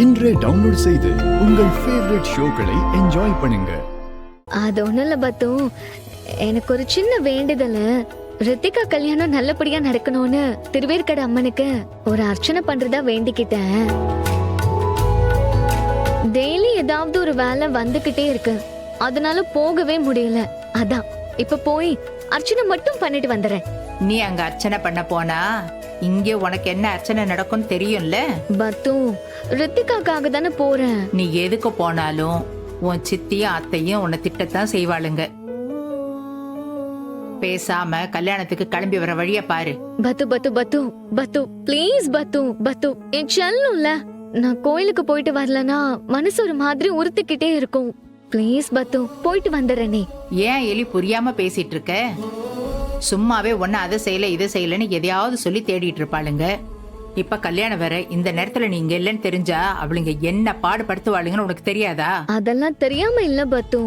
இன்றே டவுன்லோட் செய்து உங்கள் ஃபேவரட் ஷோக்களை என்ஜாய் பண்ணுங்க. அது ஒண்ணும் இல்ல பத்து, எனக்கு ஒரு சின்ன வேண்டுதல். ரித்திகா கல்யாணம் நல்லபடியா நடக்கணும்னு திருவேற்கடை அம்மனுக்கு ஒரு அர்ச்சனை பண்றதா வேண்டிக்கிட்டேன். டெய்லி ஏதாவது ஒரு வேலை வந்துகிட்டே இருக்கு, அதனால போகவே முடியல. அதான் இப்ப போய் அர்ச்சனை மட்டும் பண்ணிட்டு வந்துடுறேன். நீ அங்க அர்ச்சனை பண்ண போனா இங்க உனக்கு என்ன அர்ச்சனை நடக்கும்னு தெரியும்ல. பத்து, ரித்திகாக்காக தானே போறேன். நீ எதுக்கு போனாலும் உன் சித்தியும் அத்தையும் உன்னை திட்டத்தான் செய்வாளுங்க. பேசாம கல்யாணத்துக்கு கிளம்பி வர வழிய பாரு. பத்து பத்து பத்து பத்து ப்ளீஸ் பத்து பத்து, என் செல்லும்ல. நான் கோயிலுக்கு போயிட்டு வரலனா மனசு ஒரு மாதிரி உறுத்திக்கிட்டே இருக்கும். ப்ளீஸ் பத்து, போயிட்டு வந்துடுறேனே. ஏன் எலி புரியாம பேசிட்டு இருக்க? சும்மாவே ஒன்னு அதை செய்யல இதை செய்யலன்னு எதையாவது சொல்லி தேடிட்டு இருப்பாளுங்க. இப்ப கல்யாணம் வேற, இந்த நேரத்துல நீங்க இல்லன்னு தெரிஞ்சா அவளுங்க என்ன பாடுபடுத்துவாளுங்கன்னு உனக்கு தெரியாதா? அதெல்லாம் தெரியாம இல்ல பத்து,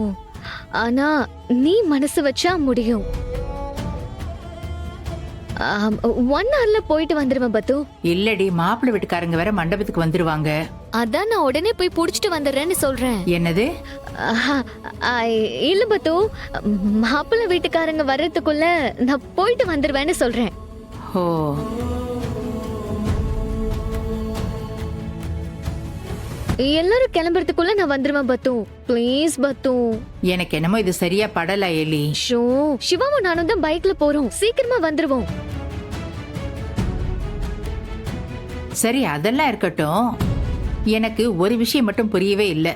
ஆனா நீ மனசு வச்சா முடியும். 1 hourல போயிட்டு வந்துருவேன் பத்து. இல்லடி, மாப்பிள்ளை வீட்டுக்காரங்க வேற மண்டபத்துக்கு வந்துருவாங்க. அதான் நான் உடனே போய் புடிச்சிட்டு வந்துடுறேன்னு சொல்றேன். என்னது? இல்ல பத்து, மாப்பிள்ளை வீட்டுக்காரங்க வர்றதுக்குள்ள நான் போயிட்டு வந்துருவேன்னு சொல்றேன். ஓ, எல்லாரும் கிளம்புறதுக்குள்ள நான் வந்துருவேன் பத்து. ப்ளீஸ் பத்து. எனக்கு என்னமோ இது சரியா படல எலி. ஷோ, சிவாவும் நானும் தான் பைக்ல போறோம், சீக்கிரமா வந்துருவோம். சரி, அதெல்லாம் இருக்கட்டும். எனக்கு ஒரு விஷயம் மட்டும் புரியவே இல்ல.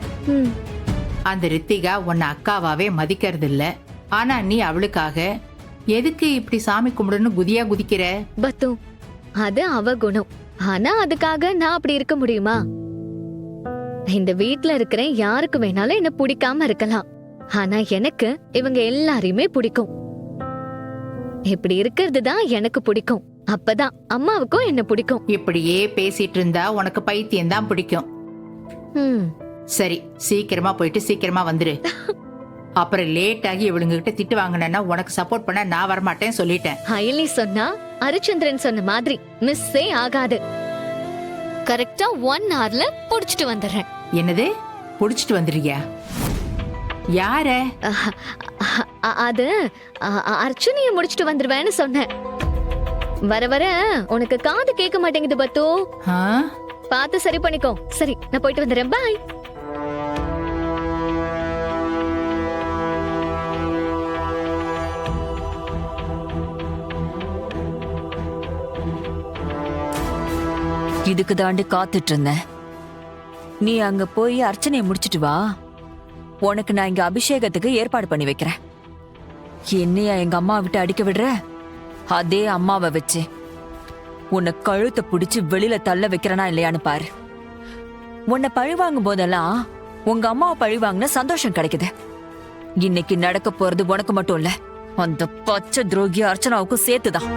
அந்த ரித்திகா உன்னை அக்காவாவே மதிக்கிறது இல்ல, ஆனா நீ அவளுக்காக எதுக்கு இப்படி சாமி கும்பிடுன்னு குதியா குதிக்கிற? பத்து, அது அவ குணம். ஆனா அதுக்காக நான் அப்படி இருக்க முடியுமா? இந்த வீட்ல இருக்கிற யாருக்கு வேணாலும் என்ன பிடிக்காம இருக்கலாம், ஆனா எனக்கு இவங்க எல்லாரையுமே பிடிக்கும். இப்படி இருக்கிறது தான் எனக்கு பிடிக்கும். அப்பதான் அம்மாவுக்கும் என்ன பிடிக்கும். இப்படியே பேசிட்டு இருந்தா உனக்கு பைத்தியம் தான் பிடிக்கும். சரி, சீக்கிரமா போயிட்டு சீக்கிரமா வந்துரு. அப்புறம் லேட் ஆகி இவளுங்க கிட்ட திட்டு வாங்கினா உனக்கு சப்போர்ட் பண்ண நான் வரமாட்டேன்னு சொல்லிட்டேன். அயலி சொன்னா ஹரிச்சந்திரன் சொன்ன மாதிரி மிஸ்ஸே ஆகாது. கரெக்டா 1 hourல புடிச்சிட்டு வந்துடுறேன். என்னது? புடிச்சிட்டு வந்துடுறியா? யார? அது அர்ச்சனைய முடிச்சிட்டு வந்துருவேன்னு சொன்னேன். வர வர உனக்கு காது கேட்க மாட்டேங்குது பத்து. பார்த்து சரி பண்ணிக்கோ. சரி, நான் போயிட்டு வந்துடுறேன். பாய். இதுக்கு தாண்டி காத்துட்டு இருந்தேன். நீ அங்க போய் அர்ச்சனையை முடிச்சிட்டு வா, உனக்கு நான் இங்க அபிஷேகத்துக்கு ஏற்பாடு பண்ணி வைக்கிறேன். என்னையா எங்க அம்மா விட்டு அடிக்க விடுற? அதே அம்மாவை வச்சு உன்னை கழுத்தை பிடிச்சு வெளியில தள்ள வைக்கிறனா இல்லையான்னு பாரு. உன்னை பழி வாங்கும் போதெல்லாம் உங்க அம்மாவை பழி வாங்கின சந்தோஷம் கிடைக்குது. இன்னைக்கு நடக்க போறது உனக்கு மட்டும் இல்ல, அந்த பச்சை துரோகி அர்ச்சனாவுக்கும் சேர்த்துதான்.